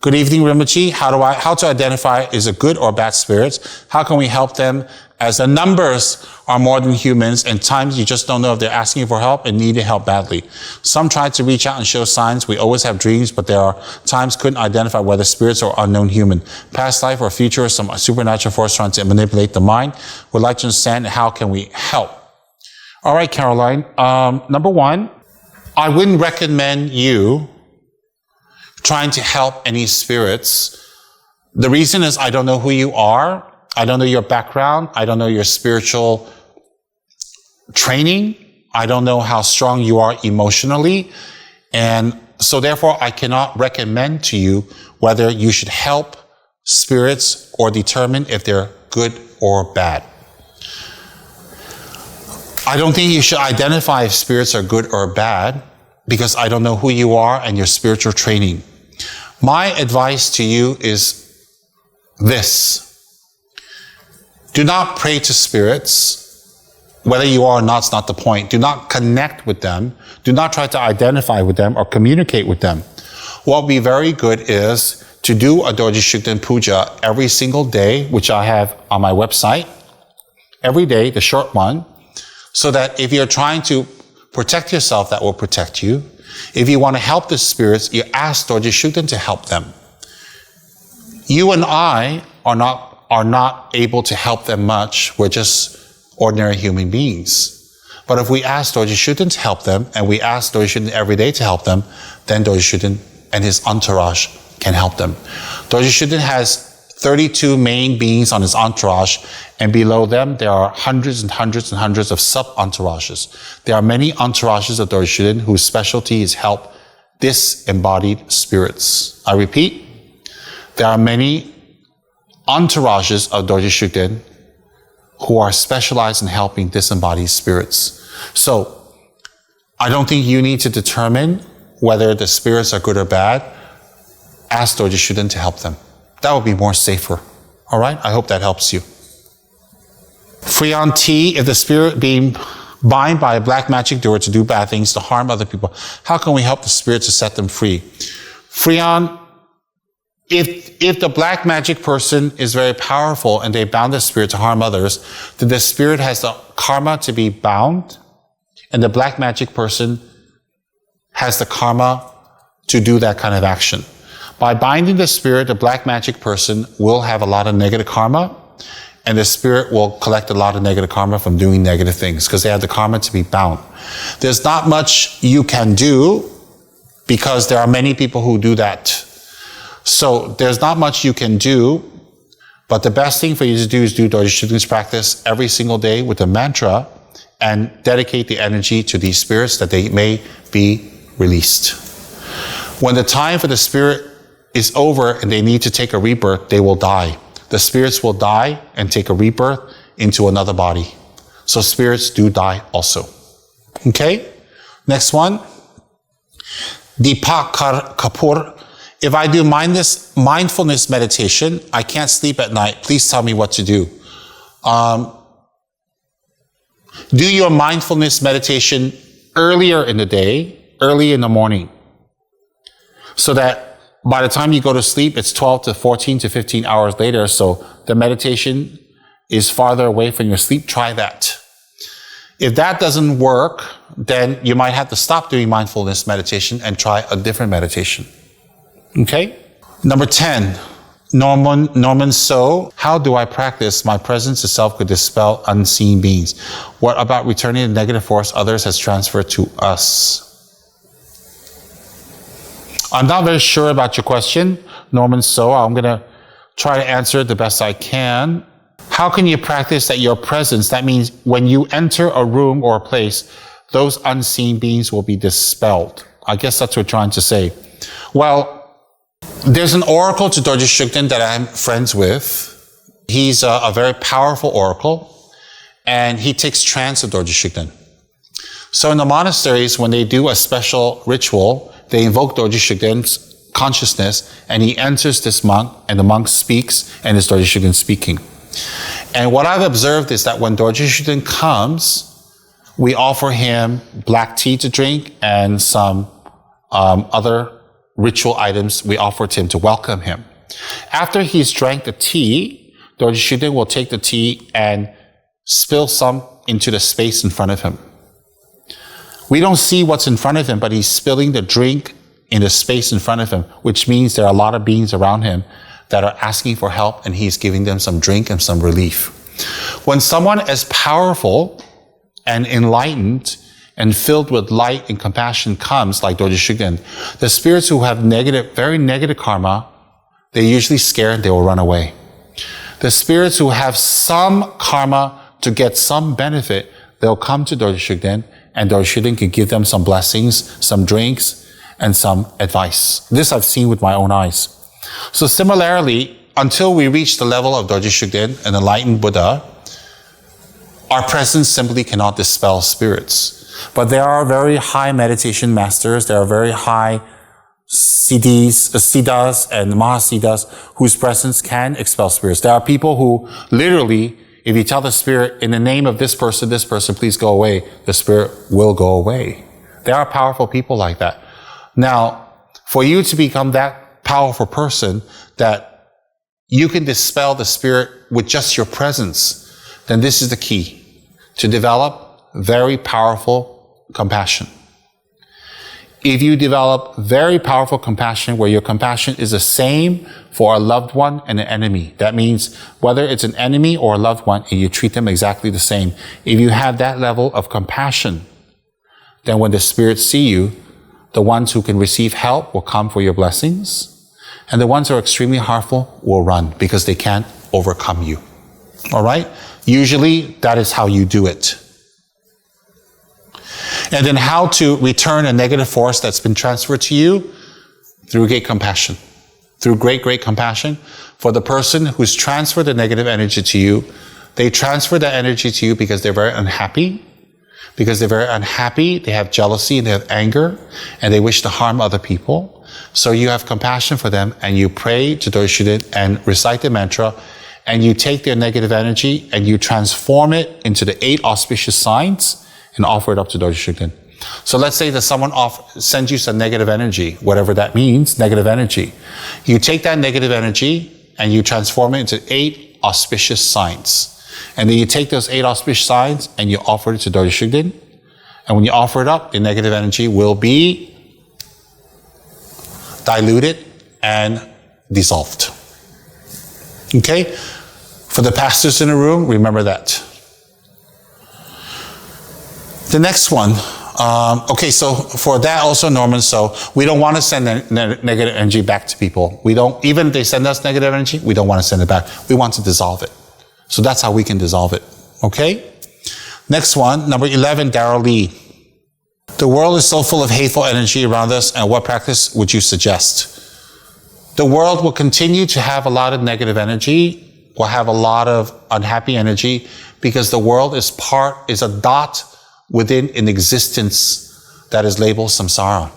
Good evening, Rinpoche. How to identify is it good or bad spirits? How can we help them as the numbers are more than humans and times you just don't know if they're asking for help and needing help badly. Some try to reach out and show signs. We always have dreams, but there are times couldn't identify whether spirits or unknown human. Past life or future, some supernatural force trying to manipulate the mind. Would like to understand how can we help. All right, Caroline. Number one, I wouldn't recommend you trying to help any spirits. The reason is I don't know who you are. I don't know your background. I don't know your spiritual training. I don't know how strong you are emotionally. And so therefore, I cannot recommend to you whether you should help spirits or determine if they're good or bad. I don't think you should identify if spirits are good or bad because I don't know who you are and your spiritual training. My advice to you is this. Do not pray to spirits. Whether you are or not is not the point. Do not connect with them. Do not try to identify with them or communicate with them. What would be very good is to do a Dorje Shugden Puja every single day, which I have on my website. Every day, the short one. So that if you're trying to protect yourself, that will protect you. If you want to help the spirits, you ask Dorje Shugden to help them. You and I are not able to help them much. We're just ordinary human beings. But if we ask Dorje Shugden to help them, and we ask Dorje Shugden every day to help them, then Dorje Shugden and his entourage can help them. Dorje Shugden has 32 main beings on his entourage, and below them there are hundreds and hundreds and hundreds of sub-entourages. There are many entourages of Dorje Shugden whose specialty is help disembodied spirits. I repeat, there are many entourages of Dorje Shugden who are specialized in helping disembodied spirits. So, I don't think you need to determine whether the spirits are good or bad. Ask Dorje Shugden to help them. That would be more safer. All right? I hope that helps you. Freon T, if the spirit being bound by a black magic doer to do bad things, to harm other people, how can we help the spirit to set them free? Freon, if the black magic person is very powerful and they bound the spirit to harm others, then the spirit has the karma to be bound, and the black magic person has the karma to do that kind of action. By binding the spirit, the black magic person will have a lot of negative karma, and the spirit will collect a lot of negative karma from doing negative things because they have the karma to be bound. There's not much you can do because there are many people who do that. So there's not much you can do, but the best thing for you to do is do Dorje Shugden's practice every single day with a mantra and dedicate the energy to these spirits that they may be released. When the time for the spirit is over and they need to take a rebirth, they will die. The spirits will die and take a rebirth into another body. So spirits do die also. Okay? Next one. Deepak Kapoor. If I do mindfulness meditation, I can't sleep at night. Please tell me what to do. Do your mindfulness meditation earlier in the day, early in the morning, so that by the time you go to sleep, it's 12 to 14 to 15 hours later, so the meditation is farther away from your sleep. Try that. If that doesn't work, then you might have to stop doing mindfulness meditation and try a different meditation. Okay? Number 10, Norman So. How do I practice my presence itself could dispel unseen beings? What about returning the negative force others has transferred to us? I'm not very sure about your question, Norman So. I'm going to try to answer it the best I can. How can you practice that your presence, that means when you enter a room or a place, those unseen beings will be dispelled? I guess that's what you're trying to say. Well, there's an oracle to Dorje Shugden that I'm friends with. He's a very powerful oracle, and he takes trance of Dorje Shugden. So in the monasteries, when they do a special ritual, they invoke Dorje Shugden's consciousness, and he enters this monk, and the monk speaks, and it's Dorje Shugden speaking. And what I've observed is that when Dorje Shugden comes, we offer him black tea to drink and some other ritual items we offer to him to welcome him. After he's drank the tea, Dorje Shugden will take the tea and spill some into the space in front of him. We don't see what's in front of him, but he's spilling the drink in the space in front of him, which means there are a lot of beings around him that are asking for help, and he's giving them some drink and some relief. When someone as powerful and enlightened and filled with light and compassion comes, like Dorje Shugden, the spirits who have negative, very negative karma, they're usually scared, they will run away. The spirits who have some karma to get some benefit, they'll come to Dorje Shugden, and Dorje Shugden can give them some blessings, some drinks, and some advice. This I've seen with my own eyes. So similarly, until we reach the level of Dorje Shugden, an enlightened Buddha, our presence simply cannot dispel spirits. But there are very high meditation masters, there are very high siddhas and mahasiddhas whose presence can expel spirits. There are people who literally, if you tell the spirit, in the name of this person, please go away, the spirit will go away. There are powerful people like that. Now, for you to become that powerful person that you can dispel the spirit with just your presence, then this is the key, to develop very powerful compassion. If you develop very powerful compassion, where your compassion is the same for a loved one and an enemy, that means whether it's an enemy or a loved one, and you treat them exactly the same. If you have that level of compassion, then when the spirits see you, the ones who can receive help will come for your blessings, and the ones who are extremely harmful will run because they can't overcome you. All right? Usually, that is how you do it. And then how to return a negative force that's been transferred to you? Through great compassion. Through great, great compassion. For the person who's transferred the negative energy to you, they transfer that energy to you because they're very unhappy. Because they're very unhappy, they have jealousy and they have anger, and they wish to harm other people. So you have compassion for them, and you pray to Dorje Shugden and recite the mantra, and you take their negative energy and you transform it into the 8 auspicious signs and offer it up to Dorje Shugden. So let's say that someone sends you some negative energy, whatever that means, negative energy. You take that negative energy and you transform it into 8 auspicious signs. And then you take those 8 auspicious signs and you offer it to Dorje Shugden. And when you offer it up, the negative energy will be diluted and dissolved. Okay? For the pastors in the room, remember that. The next one. Okay, so for that also, Norman, so we don't want to send negative energy back to people. We don't, even if they send us negative energy, we don't want to send it back. We want to dissolve it. So that's how we can dissolve it. Okay? Next one, number 11, Darrell Lee. The world is so full of hateful energy around us, and what practice would you suggest? The world will continue to have a lot of negative energy, will have a lot of unhappy energy, because the world is a dot within an existence that is labeled samsara.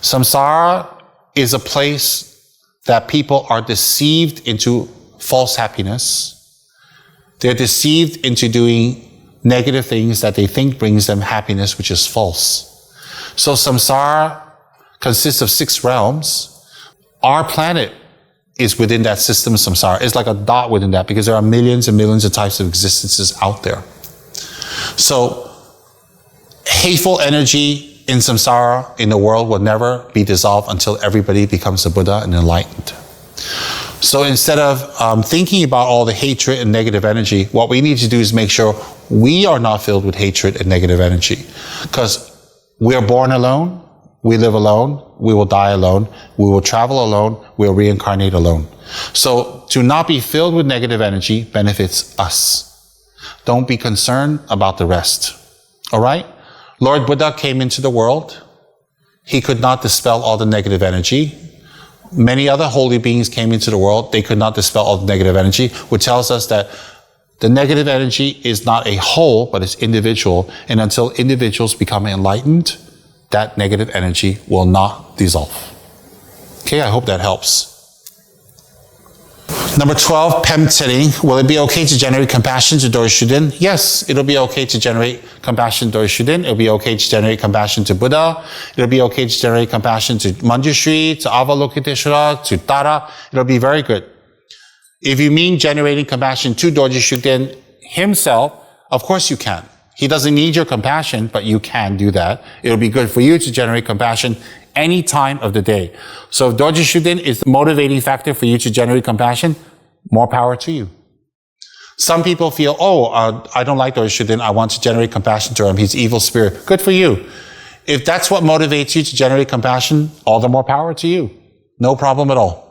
Samsara is a place that people are deceived into false happiness. They're deceived into doing negative things that they think brings them happiness, which is false. So samsara consists of 6 realms. Our planet is within that system of samsara. It's like a dot within that, because there are millions and millions of types of existences out there. So hateful energy in samsara in the world will never be dissolved until everybody becomes a Buddha and enlightened. So instead of thinking about all the hatred and negative energy, what we need to do is make sure we are not filled with hatred and negative energy. Because we are born alone, we live alone, we will die alone, we will travel alone, we will reincarnate alone. So to not be filled with negative energy benefits us. Don't be concerned about the rest. All right? Lord Buddha came into the world. He could not dispel all the negative energy. Many other holy beings came into the world. They could not dispel all the negative energy, which tells us that the negative energy is not a whole, but it's individual. And until individuals become enlightened, that negative energy will not dissolve. Okay, I hope that helps. Number 12, pemtsering. Will it be okay to generate compassion to Dorje Shugden? Yes, it'll be okay to generate compassion to Dorje Shugden. It'll be okay to generate compassion to Buddha. It'll be okay to generate compassion to Manjushri, to Avalokiteshvara, to Tara. It'll be very good. If you mean generating compassion to Dorje Shugden himself, of course you can. He doesn't need your compassion, but you can do that. It'll be good for you to generate compassion any time of the day. So if Dorje Shugden is the motivating factor for you to generate compassion, more power to you. Some people feel, I don't like Dorje Shugden. I want to generate compassion to him. He's evil spirit. Good for you. If that's what motivates you to generate compassion, all the more power to you. No problem at all.